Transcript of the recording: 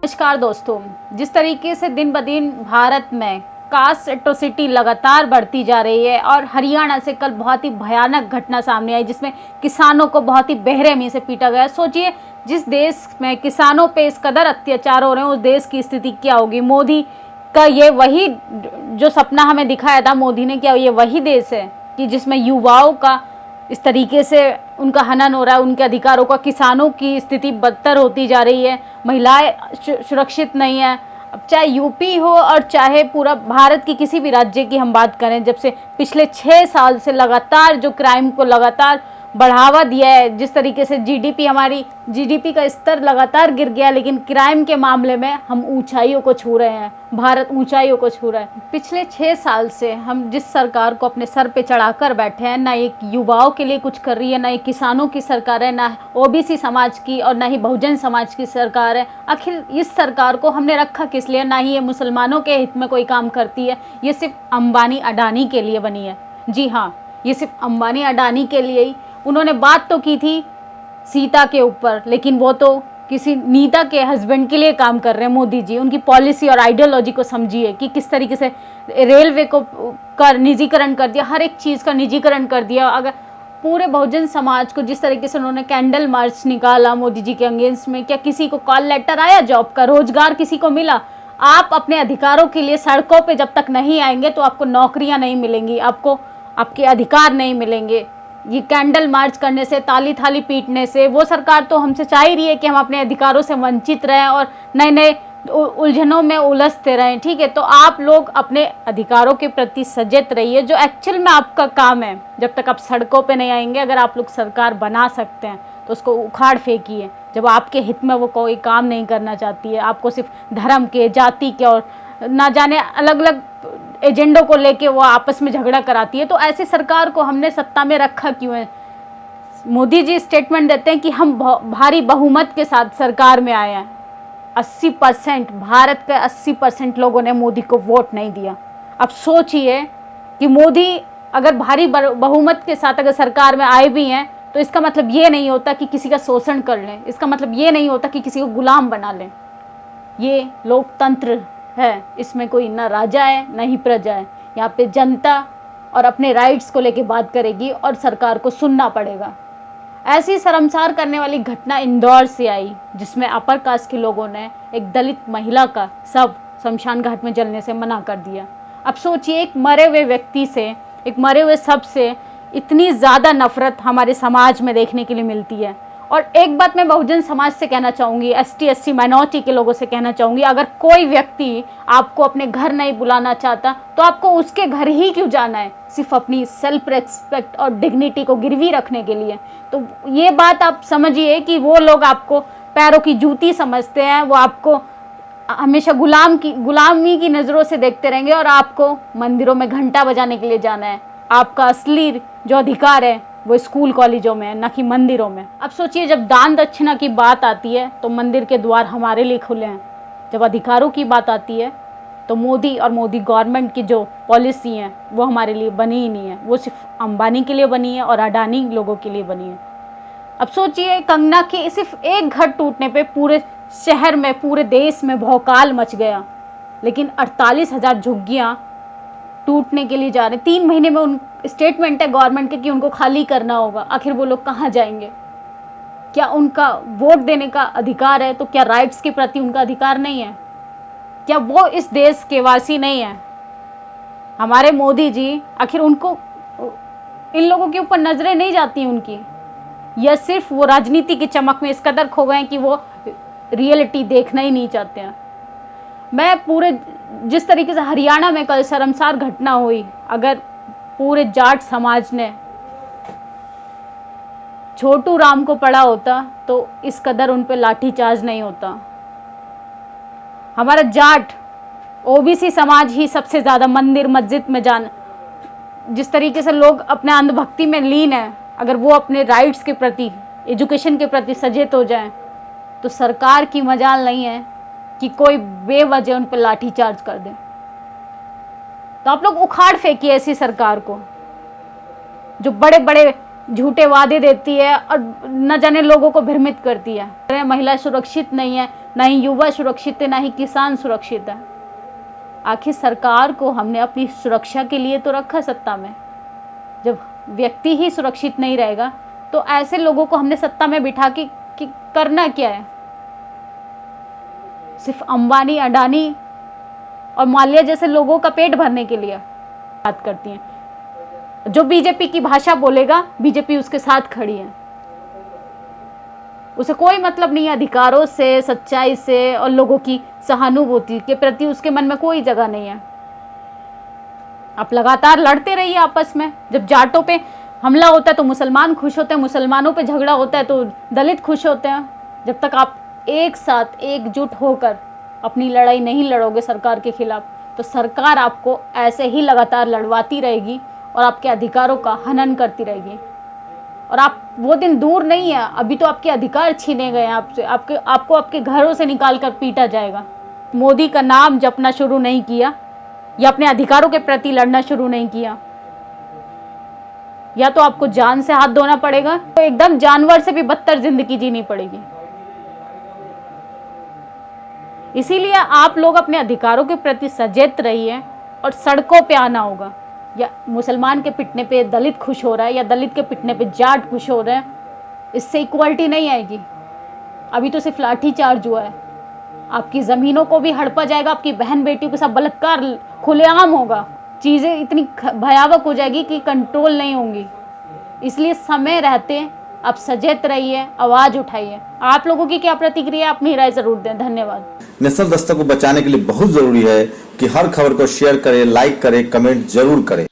नमस्कार दोस्तों, जिस तरीके से दिन ब दिन भारत में कास्ट एट्रोसिटी लगातार बढ़ती जा रही है और हरियाणा से कल बहुत ही भयानक घटना सामने आई जिसमें किसानों को बहुत ही बेरहमी से पीटा गया। सोचिए, जिस देश में किसानों पे इस कदर अत्याचार हो रहे हैं उस देश की स्थिति क्या होगी। मोदी का ये वही जो सपना हमें दिखाया था मोदी ने, क्या ये वही देश है कि जिसमें युवाओं का इस तरीके से उनका हनन हो रहा है, उनके अधिकारों का, किसानों की स्थिति बदतर होती जा रही है, महिलाएं सुरक्षित नहीं है। अब चाहे यूपी हो और चाहे पूरा भारत की किसी भी राज्य की हम बात करें, जब से पिछले 6 साल से लगातार जो क्राइम को लगातार बढ़ावा दिया है, जिस तरीके से हमारी जीडीपी का स्तर लगातार गिर गया, लेकिन क्राइम के मामले में हम ऊंचाइयों को छू रहे हैं, भारत ऊंचाइयों को छू रहा है। पिछले 6 साल से हम जिस सरकार को अपने सर पे चढ़ाकर बैठे हैं, ना ये युवाओं के लिए कुछ कर रही है, ना ये किसानों की सरकार है, ना ओबीसी समाज की और ना ही बहुजन समाज की सरकार है। आखिर इस सरकार को हमने रखा किस लिए? ना ही ये मुसलमानों के हित में कोई काम करती है, ये सिर्फ अंबानी अडानी के लिए बनी है। जी हाँ, ये सिर्फ अंबानी अडानी के लिए ही। उन्होंने बात तो की थी सीता के ऊपर, लेकिन वो तो किसी नीता के हस्बैंड के लिए काम कर रहे हैं मोदी जी। उनकी पॉलिसी और आइडियोलॉजी को समझिए कि किस तरीके से रेलवे को का निजीकरण कर दिया, हर एक चीज़ का निजीकरण कर दिया। अगर पूरे बहुजन समाज को जिस तरीके से उन्होंने कैंडल मार्च निकाला मोदी जी के अगेंस्ट में, क्या किसी को कॉल लेटर आया जॉब का? रोजगार किसी को मिला? आप अपने अधिकारों के लिए सड़कों पे जब तक नहीं आएंगे तो आपको नौकरियां नहीं मिलेंगी, आपको आपके अधिकार नहीं मिलेंगे। ये कैंडल मार्च करने से, ताली थाली पीटने से वो सरकार तो हमसे चाह ही रही है कि हम अपने अधिकारों से वंचित रहें और नए नए उलझनों में उलझते रहें। ठीक है, तो आप लोग अपने अधिकारों के प्रति सचेत रहिए, जो एक्चुअल में आपका काम है। जब तक आप सड़कों पे नहीं आएंगे, अगर आप लोग सरकार बना सकते हैं तो उसको उखाड़ फेंकिए। जब आपके हित में वो कोई काम नहीं करना चाहती है, आपको सिर्फ धर्म के, जाति के और ना जाने अलग अलग एजेंडों को लेके वो आपस में झगड़ा कराती है, तो ऐसी सरकार को हमने सत्ता में रखा क्यों है? मोदी जी स्टेटमेंट देते हैं कि हम भारी बहुमत के साथ सरकार में आए हैं। 80% भारत के 80% लोगों ने मोदी को वोट नहीं दिया। अब सोचिए कि मोदी अगर भारी बहुमत के साथ अगर सरकार में आए भी हैं तो इसका मतलब ये नहीं होता कि किसी का शोषण कर लें, इसका मतलब ये नहीं होता कि किसी को गुलाम बना लें। ये लोकतंत्र है, इसमें कोई ना राजा है ना ही प्रजा है। यहाँ पे जनता और अपने राइट्स को लेके बात करेगी और सरकार को सुनना पड़ेगा। ऐसी शर्मसार करने वाली घटना इंदौर से आई, जिसमें अपर कास्ट के लोगों ने एक दलित महिला का शव शमशान घाट में जलने से मना कर दिया। अब सोचिए, एक मरे हुए व्यक्ति से, एक मरे हुए शव से इतनी ज़्यादा नफरत हमारे समाज में देखने के लिए मिलती है। और एक बात मैं बहुजन समाज से कहना चाहूँगी, एसटी एससी माइनॉरिटी के लोगों से कहना चाहूँगी, अगर कोई व्यक्ति आपको अपने घर नहीं बुलाना चाहता तो आपको उसके घर ही क्यों जाना है? सिर्फ अपनी सेल्फ रेस्पेक्ट और डिग्निटी को गिरवी रखने के लिए। तो ये बात आप समझिए कि वो लोग आपको पैरों की जूती समझते हैं, वो आपको हमेशा गुलामी की नज़रों से देखते रहेंगे और आपको मंदिरों में घंटा बजाने के लिए जाना है। आपका असली जो अधिकार है वो स्कूल कॉलेजों में है, ना कि मंदिरों में। अब सोचिए, जब दान दक्षिणा की बात आती है तो मंदिर के द्वार हमारे लिए खुले हैं। जब अधिकारों की बात आती है तो मोदी और मोदी गवर्नमेंट की जो पॉलिसी हैं वो हमारे लिए बनी ही नहीं है, वो सिर्फ अंबानी के लिए बनी है और अडानी लोगों के लिए बनी है। अब सोचिए, कंगना के सिर्फ एक घर टूटने पे पूरे शहर में, पूरे देश में भौकाल मच गया, लेकिन 48,000 झुग्गियाँ टूटने के लिए जा रहे हैं। 3 महीने में उन स्टेटमेंट है गवर्नमेंट के कि उनको खाली करना होगा। आखिर वो लोग कहाँ जाएंगे? क्या उनका वोट देने का अधिकार है? तो क्या राइट्स के प्रति उनका अधिकार नहीं है? क्या वो इस देश के वासी नहीं है? हमारे मोदी जी, आखिर उनको इन लोगों के ऊपर नजरें नहीं जाती उनकी, या सिर्फ वो राजनीति की चमक में इस कदर खो गए कि वो रियलिटी देखना ही नहीं चाहते हैं। मैं पूरे जिस तरीके से हरियाणा में कल शर्मसार घटना हुई, अगर पूरे जाट समाज ने छोटू राम को पढ़ा होता तो इस कदर उन पे लाठीचार्ज नहीं होता। हमारा जाट ओबीसी समाज ही सबसे ज़्यादा मंदिर मस्जिद में जाना, जिस तरीके से लोग अपने अंधभक्ति में लीन है, अगर वो अपने राइट्स के प्रति, एजुकेशन के प्रति सचेत हो जाएं तो सरकार की मजाल नहीं है कि कोई बेवजह उन पर लाठीचार्ज कर दे। तो आप लोग उखाड़ फेंकिए ऐसी सरकार को, जो बड़े बड़े झूठे वादे देती है और न जाने लोगों को भ्रमित करती है। महिला सुरक्षित नहीं है, ना ही युवा सुरक्षित है, ना ही किसान सुरक्षित है। आखिर सरकार को हमने अपनी सुरक्षा के लिए तो रखा सत्ता में। जब व्यक्ति ही सुरक्षित नहीं रहेगा तो ऐसे लोगों को हमने सत्ता में बिठा के करना क्या है? सिर्फ अंबानी, अडानी और माल्या जैसे लोगों का पेट भरने के लिए बात करती हैं। जो बीजेपी की भाषा बोलेगा, बीजेपी उसके साथ खड़ी है। उसे कोई मतलब नहीं है अधिकारों से, सच्चाई से और लोगों की सहानुभूति के प्रति उसके मन में कोई जगह नहीं है। आप लगातार लड़ते रहिए आपस में। जब जाटों पे हमला होता है तो मुसलमान खुश होते हैं, मुसलमानों पे झगड़ा होता है तो दलित खुश होते हैं। जब तक आप एक साथ एकजुट होकर अपनी लड़ाई नहीं लड़ोगे सरकार के खिलाफ, तो सरकार आपको ऐसे ही लगातार लड़वाती रहेगी और आपके अधिकारों का हनन करती रहेगी। और आप वो दिन दूर नहीं है, अभी तो आपके अधिकार छीने गए हैं आपसे। आपको आपके घरों से निकाल कर पीटा जाएगा। मोदी का नाम जपना शुरू नहीं किया या अपने अधिकारों के प्रति लड़ना शुरू नहीं किया, या तो आपको जान से हाथ धोना पड़ेगा, तो एकदम जानवर से भी बदतर जिंदगी जीनी पड़ेगी। इसीलिए आप लोग अपने अधिकारों के प्रति सचेत रहिए और सड़कों पे आना होगा। या मुसलमान के पिटने पे दलित खुश हो रहा है या दलित के पिटने पे जाट खुश हो रहे हैं, इससे इक्वालिटी नहीं आएगी। अभी तो सिर्फ लाठी चार्ज हुआ है। आपकी ज़मीनों को भी हड़पा जाएगा, आपकी बहन बेटियों के साथ बलात्कार खुलेआम होगा। चीज़ें इतनी भयावह हो जाएगी कि कंट्रोल नहीं होंगी। इसलिए समय रहते आप सचेत रहिए, आवाज़ उठाइए। आप लोगों की क्या प्रतिक्रिया, अपनी राय जरूर दें। धन्यवाद। नेशनल दस्तक को बचाने के लिए बहुत जरूरी है कि हर खबर को शेयर करें, लाइक करें, कमेंट जरूर करें।